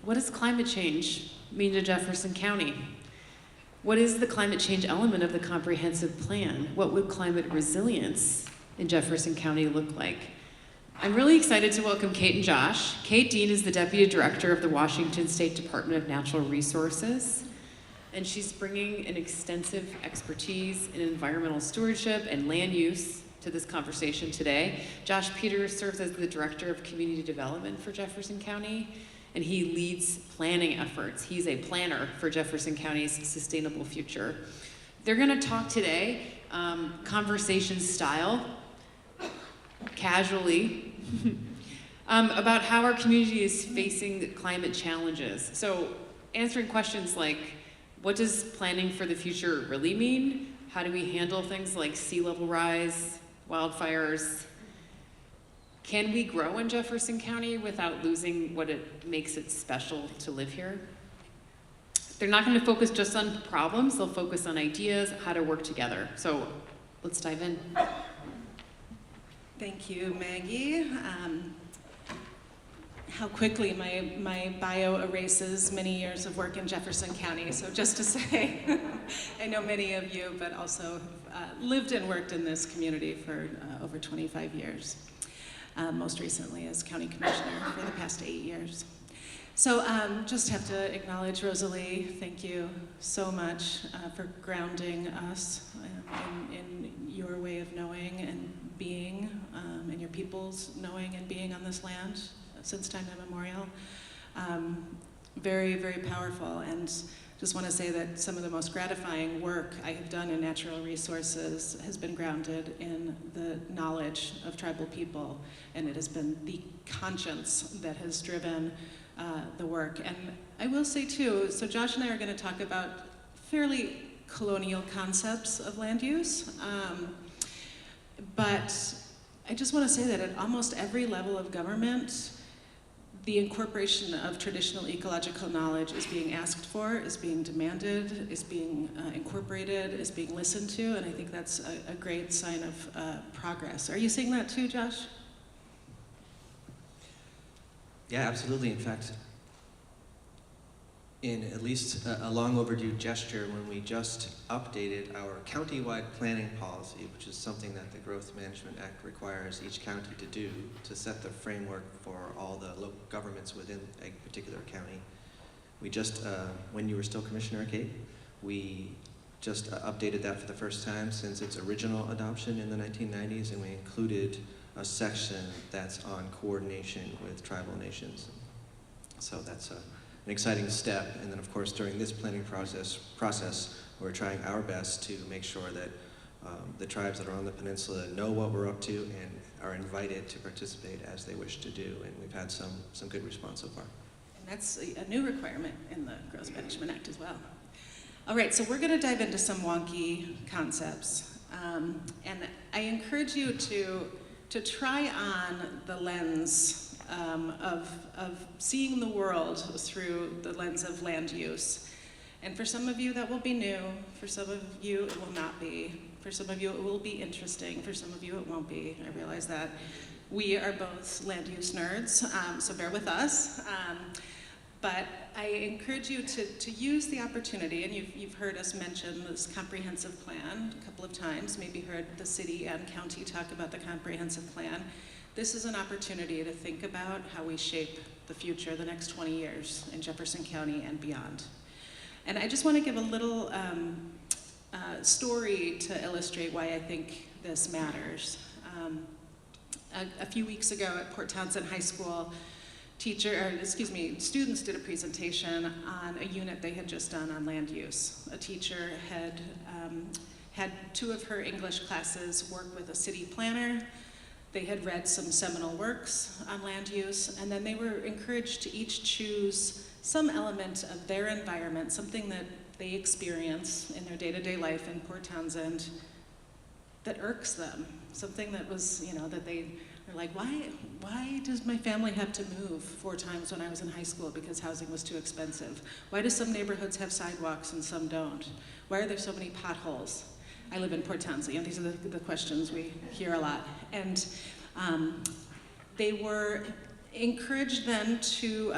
What does climate change mean to Jefferson County? What is the climate change element of the comprehensive plan? What would climate resilience in Jefferson County look like? I'm really excited to welcome Kate and Josh. Kate Dean is the Deputy Director of the Washington State Department of Natural Resources, and she's bringing an extensive expertise in environmental stewardship and land use to this conversation today. Josh Peters serves as the Director of Community Development for Jefferson County, and he leads planning efforts. He's a planner for Jefferson County's sustainable future. They're gonna talk today, conversation style, casually, about how our community is facing climate challenges. So answering questions like, what does planning for the future really mean? How do we handle things like sea level rise, wildfires? Can we grow in Jefferson County without losing what it makes it special to live here? They're not going to focus just on problems, they'll focus on ideas, how to work together. So let's dive in. Thank you, Maggie. How quickly my bio erases many years of work in Jefferson County. So just to say, I know many of you, but also lived and worked in this community for over 25 years. Most recently as county commissioner for the past 8 years. So just have to acknowledge Rosalie, thank you so much for grounding us in your way of knowing and being, and your people's knowing and being on this land since time immemorial. Very, very powerful, and just want to say that some of the most gratifying work I have done in natural resources has been grounded in the knowledge of tribal people, and it has been the conscience that has driven the work. And I will say too, so Josh and I are going to talk about fairly colonial concepts of land use, but I just want to say that at almost every level of government, the incorporation of traditional ecological knowledge is being asked for, is being demanded, is being incorporated, is being listened to, and I think that's a great sign of progress. Are you seeing that too, Josh? Yeah, absolutely. In fact, in at least a long overdue gesture when we just updated our county-wide planning policy, which is something that the Growth Management Act requires each county to do to set the framework for all the local governments within a particular county. We just, when you were still Commissioner, Kate, we just updated that for the first time since its original adoption in the 1990s, and we included a section that's on coordination with tribal nations. So that's an exciting step. And then of course during this planning process we're trying our best to make sure that the tribes that are on the peninsula know what we're up to and are invited to participate as they wish to do. And we've had some good response so far. And that's a new requirement in the Growth Management Act as well. All right, so we're going to dive into some wonky concepts. And I encourage you to try on the lens of seeing the world through the lens of land use. And for some of you that will be new, for some of you it will not be. For some of you it will be interesting, for some of you it won't be. I realize that. We are both land use nerds, so bear with us. But I encourage you to use the opportunity, and you've heard us mention this comprehensive plan a couple of times, maybe heard the city and county talk about the comprehensive plan. This is an opportunity to think about how we shape the future, the next 20 years in Jefferson County and beyond. And I just want to give a little story to illustrate why I think this matters. A few weeks ago at Port Townsend High School, students did a presentation on a unit they had just done on land use. A teacher had two of her English classes work with a city planner. They had read some seminal works on land use, and then they were encouraged to each choose some element of their environment, something that they experience in their day-to-day life in Port Townsend that irks them, something that was, that they are like, why does my family have to move 4 times when I was in high school because housing was too expensive? Why do some neighborhoods have sidewalks and some don't? Why are there so many potholes? I live in Port Townsend. These are the questions we hear a lot. And they were encouraged them to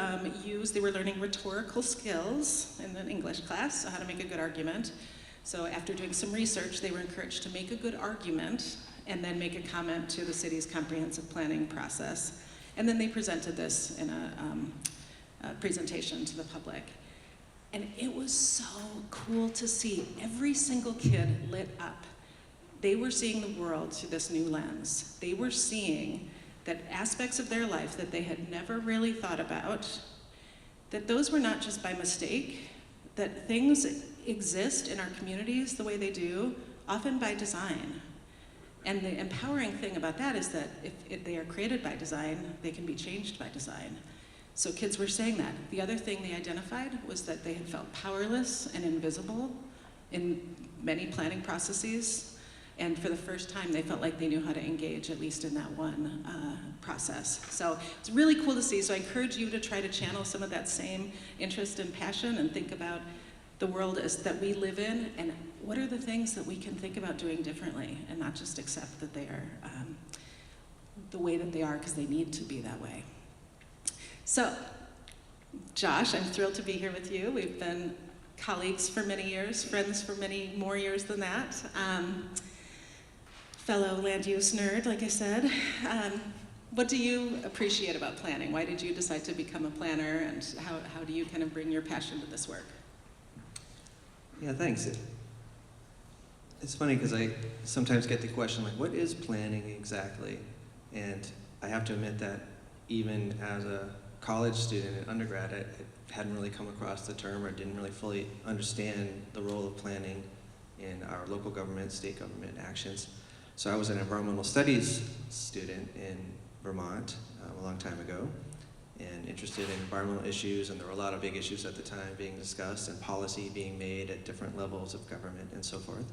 they were learning rhetorical skills in an English class, so how to make a good argument. So after doing some research, they were encouraged to make a good argument and then make a comment to the city's comprehensive planning process. And then they presented this in a presentation to the public. And it was so cool to see every single kid lit up. They were seeing the world through this new lens. They were seeing that aspects of their life that they had never really thought about, that those were not just by mistake, that things exist in our communities the way they do, often by design. And the empowering thing about that is that if they are created by design, they can be changed by design. So kids were saying that. The other thing they identified was that they had felt powerless and invisible in many planning processes. And for the first time, they felt like they knew how to engage, at least in that one process. So it's really cool to see. So I encourage you to try to channel some of that same interest and passion and think about the world that we live in, and what are the things that we can think about doing differently, and not just accept that they are the way that they are because they need to be that way. So, Josh, I'm thrilled to be here with you. We've been colleagues for many years, friends for many more years than that. Fellow land use nerd, like I said. What do you appreciate about planning? Why did you decide to become a planner, and how do you kind of bring your passion to this work? Yeah, thanks. It's funny because I sometimes get the question, like, what is planning exactly? And I have to admit that even as a college student and undergrad, I hadn't really come across the term or didn't really fully understand the role of planning in our local government, state government actions. So I was an environmental studies student in Vermont a long time ago, and interested in environmental issues, and there were a lot of big issues at the time being discussed and policy being made at different levels of government and so forth.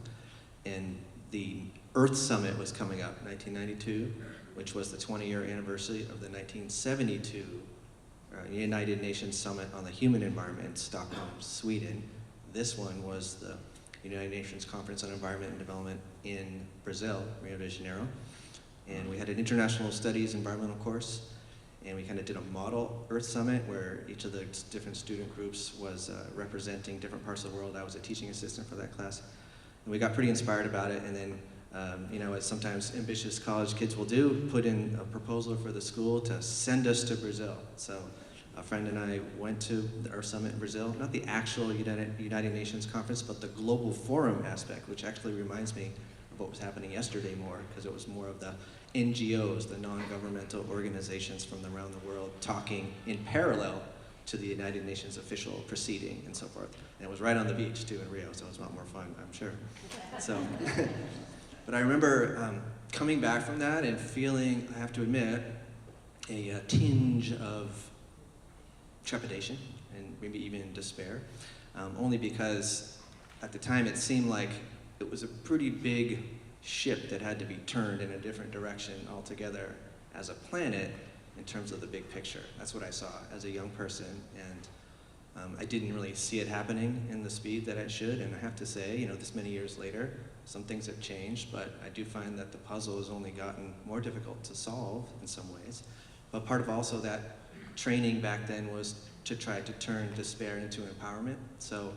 And the Earth Summit was coming up in 1992, which was the 20-year anniversary of the 1972 United Nations Summit on the Human Environment in Stockholm, Sweden. This one was the United Nations Conference on Environment and Development in Brazil, Rio de Janeiro. And we had an international studies environmental course, and we kind of did a model Earth Summit where each of the different student groups was representing different parts of the world. I was a teaching assistant for that class. And we got pretty inspired about it, and then, as sometimes ambitious college kids will do, put in a proposal for the school to send us to Brazil. So a friend and I went to the Earth Summit in Brazil, not the actual United Nations conference, but the global forum aspect, which actually reminds me of what was happening yesterday more, because it was more of the NGOs, the non-governmental organizations from around the world, talking in parallel to the United Nations official proceeding and so forth. And it was right on the beach too in Rio, so it was a lot more fun, I'm sure. So, but I remember coming back from that and feeling, I have to admit, a tinge of trepidation and maybe even despair, only because at the time it seemed like it was a pretty big ship that had to be turned in a different direction altogether as a planet in terms of the big picture. That's what I saw as a young person, and I didn't really see it happening in the speed that it should. And I have to say, this many years later, some things have changed, but I do find that the puzzle has only gotten more difficult to solve in some ways. But part of also that training back then was to try to turn despair into empowerment. So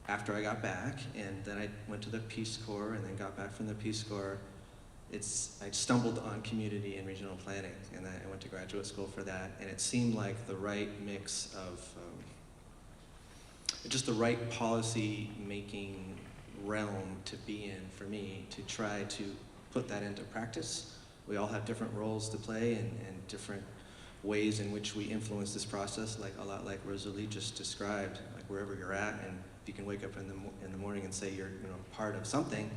after I got back, and then I went to the Peace Corps, and then got back from the Peace Corps, I stumbled on community and regional planning, and I went to graduate school for that, and it seemed like the right mix of, just the right policy making realm to be in for me to try to put that into practice. We all have different roles to play and different ways in which we influence this process, like a lot like Rosalie just described, like wherever you're at, and if you can wake up in the morning and say you're part of something.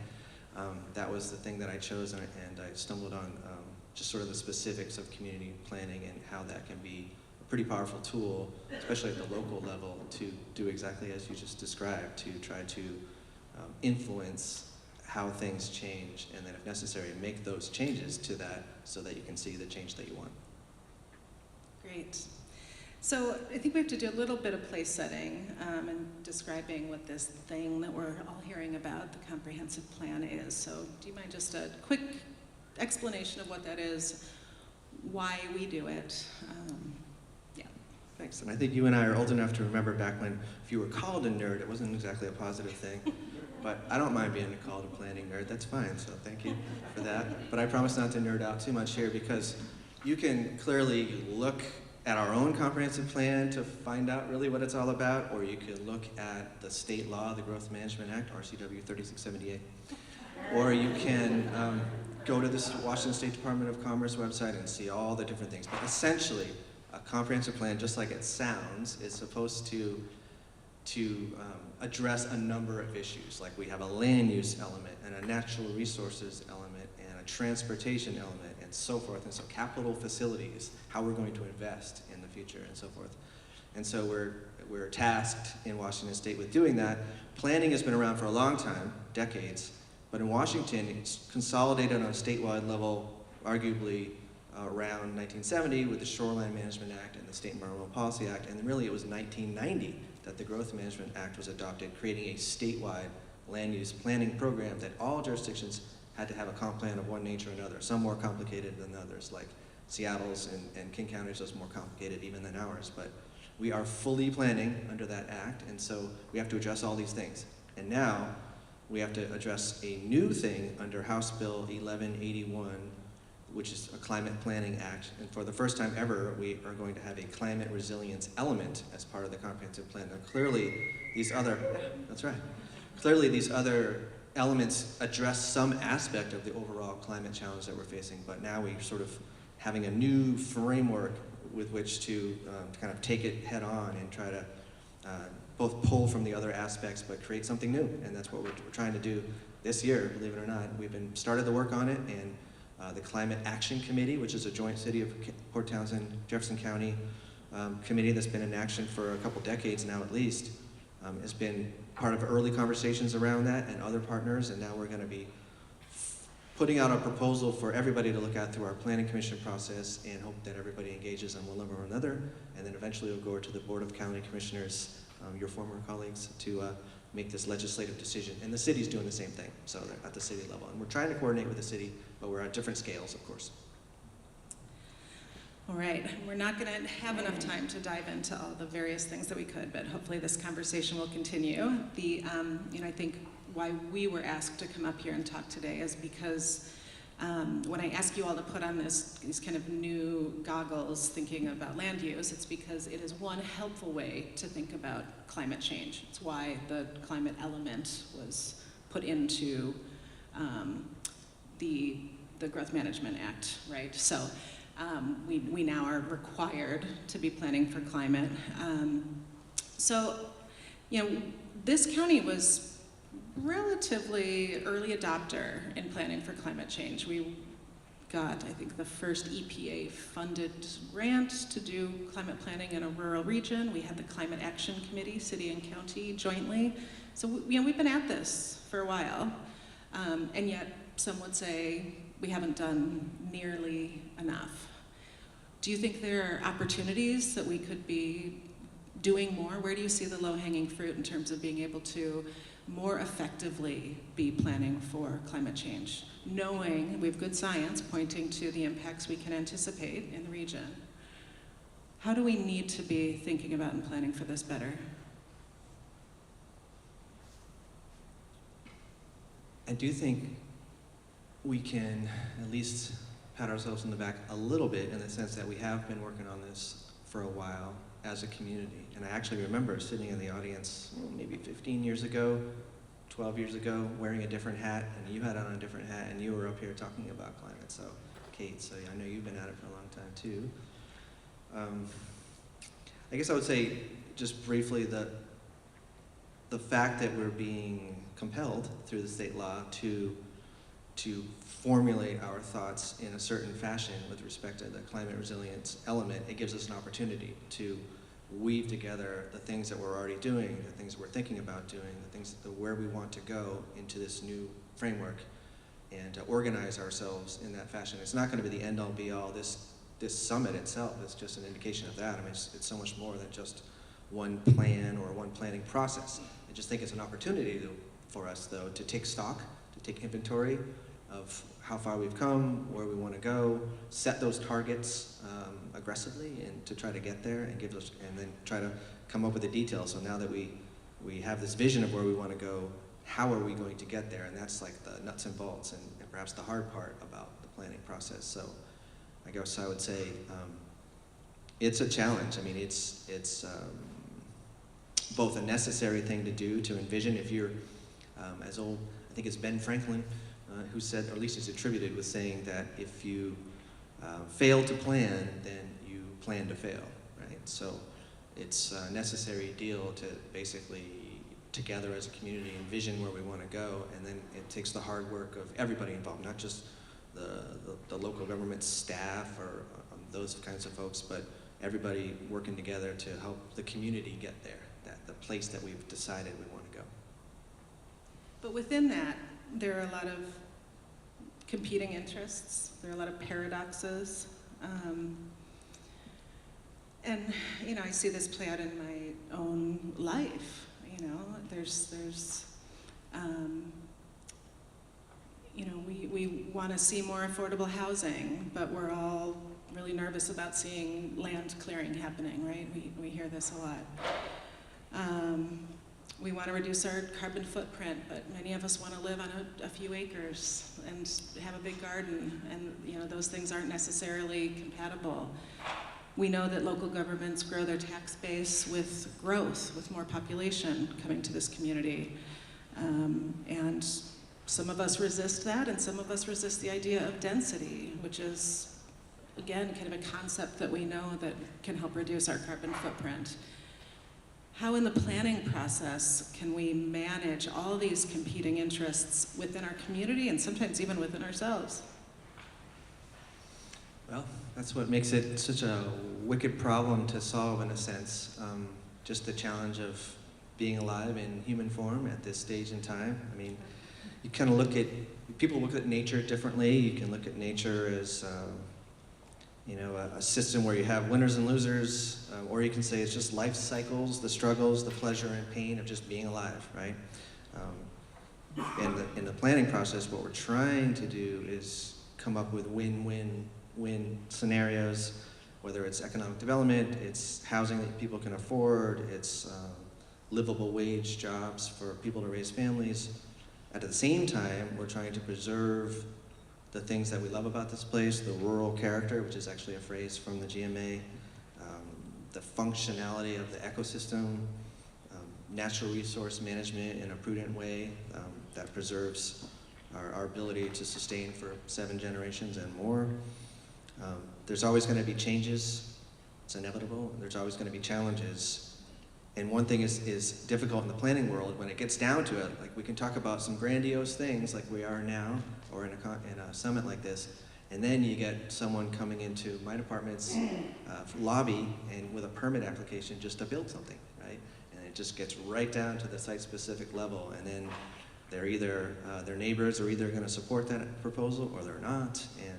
That was the thing that I chose, and I stumbled on just sort of the specifics of community planning and how that can be a pretty powerful tool, especially at the local level, to do exactly as you just described, to try to influence how things change, and then if necessary, make those changes to that so that you can see the change that you want. Great. So I think we have to do a little bit of place setting and describing what this thing that we're all hearing about, the comprehensive plan, is. So do you mind just a quick explanation of what that is, why we do it. Yeah. Thanks. And I think you and I are old enough to remember back when if you were called a nerd, it wasn't exactly a positive thing. But I don't mind being called a planning nerd. That's fine. So thank you for that. But I promise not to nerd out too much here because you can clearly look at our own comprehensive plan to find out really what it's all about, or you can look at the state law, the Growth Management Act, RCW 3678, or you can go to the Washington State Department of Commerce website and see all the different things. But essentially, a comprehensive plan, just like it sounds, is supposed to address a number of issues. Like we have a land use element and a natural resources element and a transportation element and so forth. And so capital facilities, how we're going to invest in the future and so forth. And so we're tasked in Washington State with doing that. Planning has been around for a long time, decades, but in Washington, it's consolidated on a statewide level, arguably around 1970 with the Shoreline Management Act and the State Environmental Policy Act, and really it was 1990 that the Growth Management Act was adopted, creating a statewide land use planning program that all jurisdictions had to have a comp plan of one nature or another, some more complicated than others, like Seattle's and King County's was more complicated even than ours, but we are fully planning under that act, and so we have to address all these things. And now we have to address a new thing under House Bill 1181, which is a climate planning act, and for the first time ever, we are going to have a climate resilience element as part of the comprehensive plan. Now clearly, these other elements address some aspect of the overall climate challenge that we're facing, but now we're sort of having a new framework with which to kind of take it head on and try to both pull from the other aspects but create something new, and that's what we're trying to do this year, believe it or not. We've started the work on it, and the Climate Action Committee, which is a joint city of Port Townsend, Jefferson County committee that's been in action for a couple decades now at least, has been part of early conversations around that and other partners, and now we're going to be putting out a proposal for everybody to look at through our planning commission process and hope that everybody engages on one level or another, and then eventually it'll go to the Board of County Commissioners, your former colleagues, to make this legislative decision. And the city's doing the same thing, so they're at the city level. And we're trying to coordinate with the city, but we're at different scales, of course. All right, we're not going to have enough time to dive into all the various things that we could, but hopefully this conversation will continue. I think why we were asked to come up here and talk today is because when I ask you all to put on these kind of new goggles thinking about land use, it's because it is one helpful way to think about climate change. It's why the climate element was put into the Growth Management Act, right? So we now are required to be planning for climate. This county was relatively early adopter in planning for climate change. We got, I think, the first EPA-funded grant to do climate planning in a rural region. We had the Climate Action Committee, city and county jointly. So we've been at this for a while, and yet some would say we haven't done nearly enough. Do you think there are opportunities that we could be doing more? Where do you see the low-hanging fruit in terms of being able to more effectively be planning for climate change, knowing we have good science pointing to the impacts we can anticipate in the region? How do we need to be thinking about and planning for this better? I do think we can at least pat ourselves on the back a little bit in the sense that we have been working on this for a while as a community. And I actually remember sitting in the audience maybe 15 years ago, 12 years ago, wearing a different hat, and you had on a different hat, and you were up here talking about climate. So, Kate, so I know you've been at it for a long time too. I guess I would say, just briefly, that the fact that we're being compelled through the state law to formulate our thoughts in a certain fashion with respect to the climate resilience element, it gives us an opportunity to weave together the things that we're already doing, the things we're thinking about doing, where we want to go into this new framework, and to organize ourselves in that fashion. It's not going to be the end-all be-all. This summit itself is just an indication of that. I mean, it's so much more than just one plan or one planning process. I just think it's an opportunity for us, though, to take stock, to take inventory, of how far we've come, where we want to go, set those targets aggressively, and to try to get there, and and then try to come up with the details. So now that we have this vision of where we want to go, how are we going to get there? And that's like the nuts and bolts, and perhaps the hard part about the planning process. So I guess I would say it's a challenge. I mean, it's both a necessary thing to do, to envision. If you're as old, I think it's Ben Franklin who said, or at least is attributed with saying that if you fail to plan, then you plan to fail, right? So it's a necessary deal to basically, together as a community, envision where we want to go, and then it takes the hard work of everybody involved, not just the local government staff or those kinds of folks, but everybody working together to help the community get there, the place that we've decided we want to go. But within that, there are a lot of competing interests. There are a lot of paradoxes. And, you know, I see this play out in my own life. You know, you know, we want to see more affordable housing, but we're all really nervous about seeing land clearing happening, right? We hear this a lot. We want to reduce our carbon footprint, but many of us want to live on a few acres and have a big garden, and you know, those things aren't necessarily compatible. We know that local governments grow their tax base with growth, with more population coming to this community. And some of us resist that, and some of us resist the idea of density, which is, again, kind of a concept that we know that can help reduce our carbon footprint. How in the planning process can we manage all these competing interests within our community and sometimes even within ourselves? Well, that's what makes it such a wicked problem to solve, in a sense. Just the challenge of being alive in human form at this stage in time. I mean, you kind of people look at nature differently. You can look at nature as you know, a system where you have winners and losers, or you can say it's just life cycles, the struggles, the pleasure and pain of just being alive, right? In the planning process, what we're trying to do is come up with win-win-win scenarios, whether it's economic development, it's housing that people can afford, it's livable wage jobs for people to raise families. At the same time, we're trying to preserve the things that we love about this place, the rural character, which is actually a phrase from the GMA, the functionality of the ecosystem, natural resource management in a prudent way that preserves our ability to sustain for 7 generations and more. There's always going to be changes. It's inevitable. There's always going to be challenges. And one thing is difficult in the planning world, when it gets down to it, like we can talk about some grandiose things like we are now, or in a summit like this, and then you get someone coming into my department's lobby and with a permit application just to build something, right? And it just gets right down to the site-specific level, and then they're either, their neighbors are either going to support that proposal or they're not, and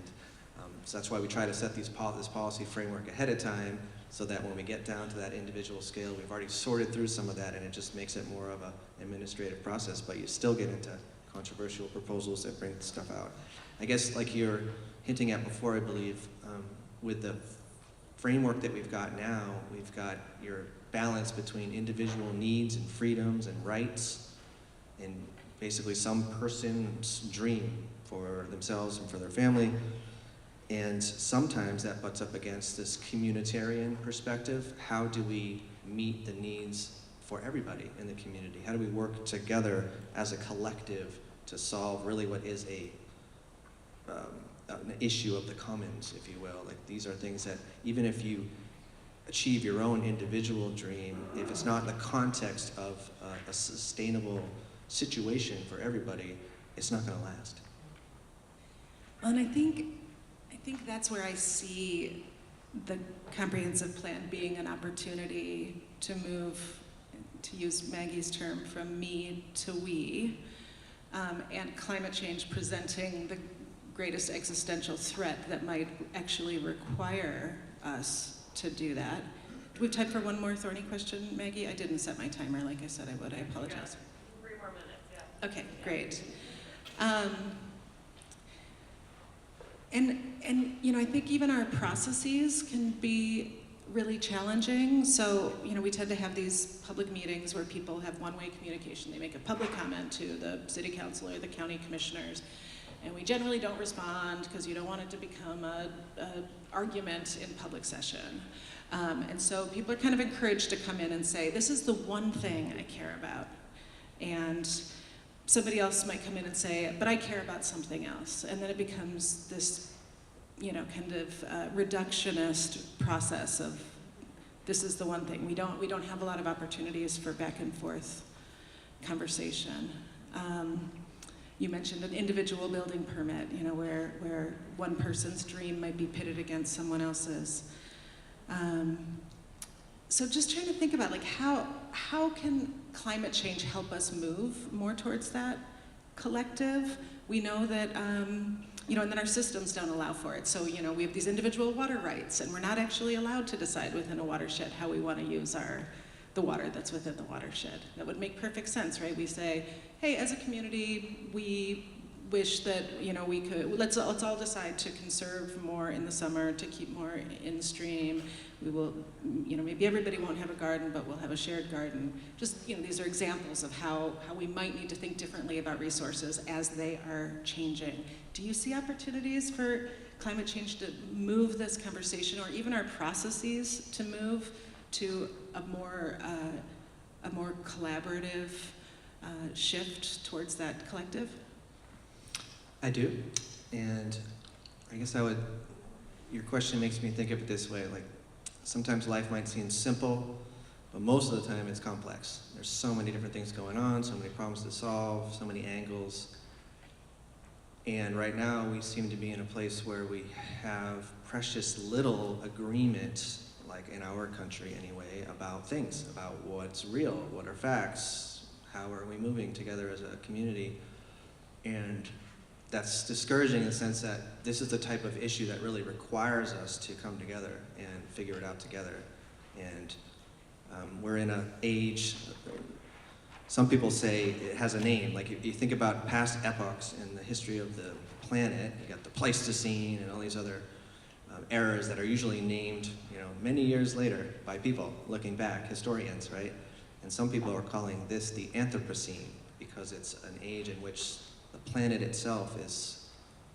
so that's why we try to set this policy framework ahead of time, so that when we get down to that individual scale, we've already sorted through some of that, and it just makes it more of an administrative process, but you still get into controversial proposals that bring stuff out. I guess like you're hinting at before, I believe, with the framework that we've got now, we've got your balance between individual needs and freedoms and rights, and basically some person's dream for themselves and for their family. And sometimes that butts up against this communitarian perspective. How do we meet the needs for everybody in the community? How do we work together as a collective to solve really what is an issue of the commons, if you will? Like, these are things that even if you achieve your own individual dream, if it's not in the context of a sustainable situation for everybody, it's not going to last. And I think that's where I see the comprehensive plan being an opportunity to move, to use Maggie's term, from me to we, and climate change presenting the greatest existential threat that might actually require us to do that. Do we have time for one more thorny question, Maggie? I didn't set my timer like I said I would. I apologize. 3 more minutes, yeah. Okay, great. And you know, I think even our processes can be really challenging. So, you know, we tend to have these public meetings where people have one-way communication. They make a public comment to the city council or the county commissioners, and we generally don't respond because you don't want it to become a argument in public session. And so people are kind of encouraged to come in and say, this is the one thing I care about. And somebody else might come in and say, but I care about something else. And then it becomes this, you know, kind of reductionist process of, this is the one thing. We don't have a lot of opportunities for back and forth conversation. You mentioned an individual building permit, you know, where one person's dream might be pitted against someone else's. So just trying to think about, like, how can climate change help us move more towards that collective? We know that, you know, and then our systems don't allow for it. So, you know, we have these individual water rights, and we're not actually allowed to decide within a watershed how we want to use the water that's within the watershed. That would make perfect sense, right? We say, hey, as a community, we wish that, you know, we could, let's all decide to conserve more in the summer, to keep more in stream. We will, you know, maybe everybody won't have a garden, but we'll have a shared garden. Just, you know, these are examples of how we might need to think differently about resources as they are changing. Do you see opportunities for climate change to move this conversation, or even our processes to move to a more collaborative shift towards that collective? I do, and I guess your question makes me think of it this way, like, sometimes life might seem simple, but most of the time it's complex. There's so many different things going on, so many problems to solve, so many angles. And right now we seem to be in a place where we have precious little agreement, like in our country anyway, about things, about what's real, what are facts, how are we moving together as a community. And that's discouraging in the sense that this is the type of issue that really requires us to come together and figure it out together. And we're in an age, some people say it has a name. Like, if you think about past epochs in the history of the planet, you got the Pleistocene and all these other eras that are usually named, you know, many years later by people looking back, historians, right? And some people are calling this the Anthropocene because it's an age in which the planet itself is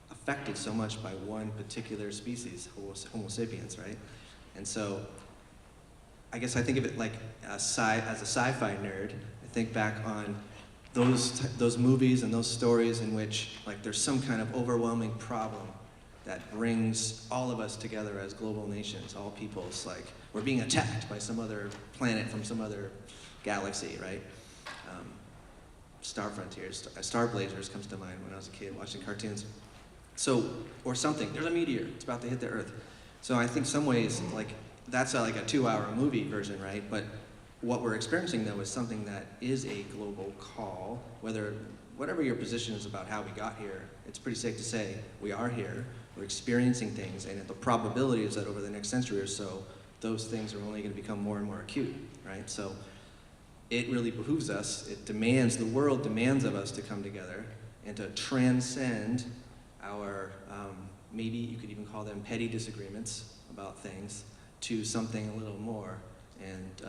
affected so much by one particular species, Homo sapiens, right? And so I guess I think of it like as a sci-fi nerd. I think back on those movies and those stories in which, like, there's some kind of overwhelming problem that brings all of us together as global nations, all peoples. Like, we're being attacked by some other planet from some other galaxy, right? Star Frontiers, Star Blazers comes to mind when I was a kid watching cartoons. So, or something, there's a meteor, it's about to hit the Earth. So I think some ways, like, that's like a 2-hour movie version, right? But what we're experiencing, though, is something that is a global call. Whatever your position is about how we got here, it's pretty safe to say we are here, we're experiencing things, and the probability is that over the next century or so, those things are only going to become more and more acute, right? So it really behooves us, the world demands of us to come together and to transcend our, maybe you could even call them petty disagreements about things, to something a little more. And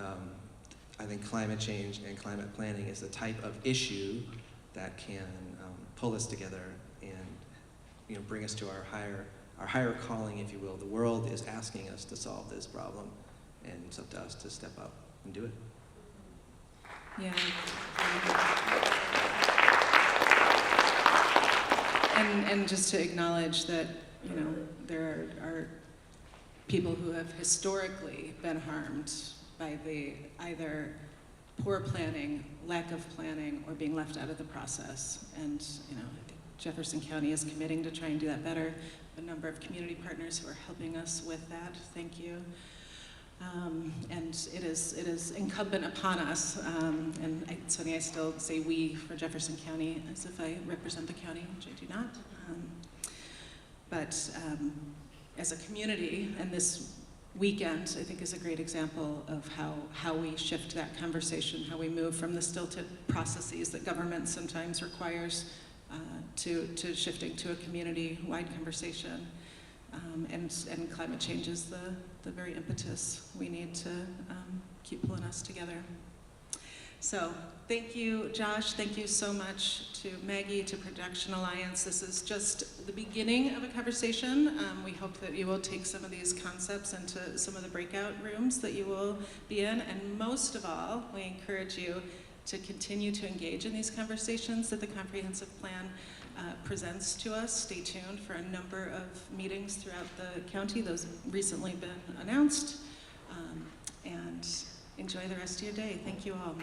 I think climate change and climate planning is the type of issue that can pull us together and, you know, bring us to our higher calling, if you will. The world is asking us to solve this problem, and it's up to us to step up and do it. Yeah. And just to acknowledge that, you know, there are people who have historically been harmed by the either poor planning, lack of planning, or being left out of the process. And, you know, I think Jefferson County is committing to try and do that better. A number of community partners who are helping us with that. Thank you. And it is incumbent upon us, and it's funny, I still say we for Jefferson County as if I represent the county, which I do not. But as a community, and this weekend, I think, is a great example of how we shift that conversation, how we move from the stilted processes that government sometimes requires to shifting to a community-wide conversation. And climate change is the very impetus we need to keep pulling us together. So thank you, Josh. Thank you so much to Maggie, to Production Alliance. This is just the beginning of a conversation. We hope that you will take some of these concepts into some of the breakout rooms that you will be in. And most of all, we encourage you to continue to engage in these conversations that the comprehensive plan presents to us. Stay tuned for a number of meetings throughout the county. Those have recently been announced. And enjoy the rest of your day. Thank you all.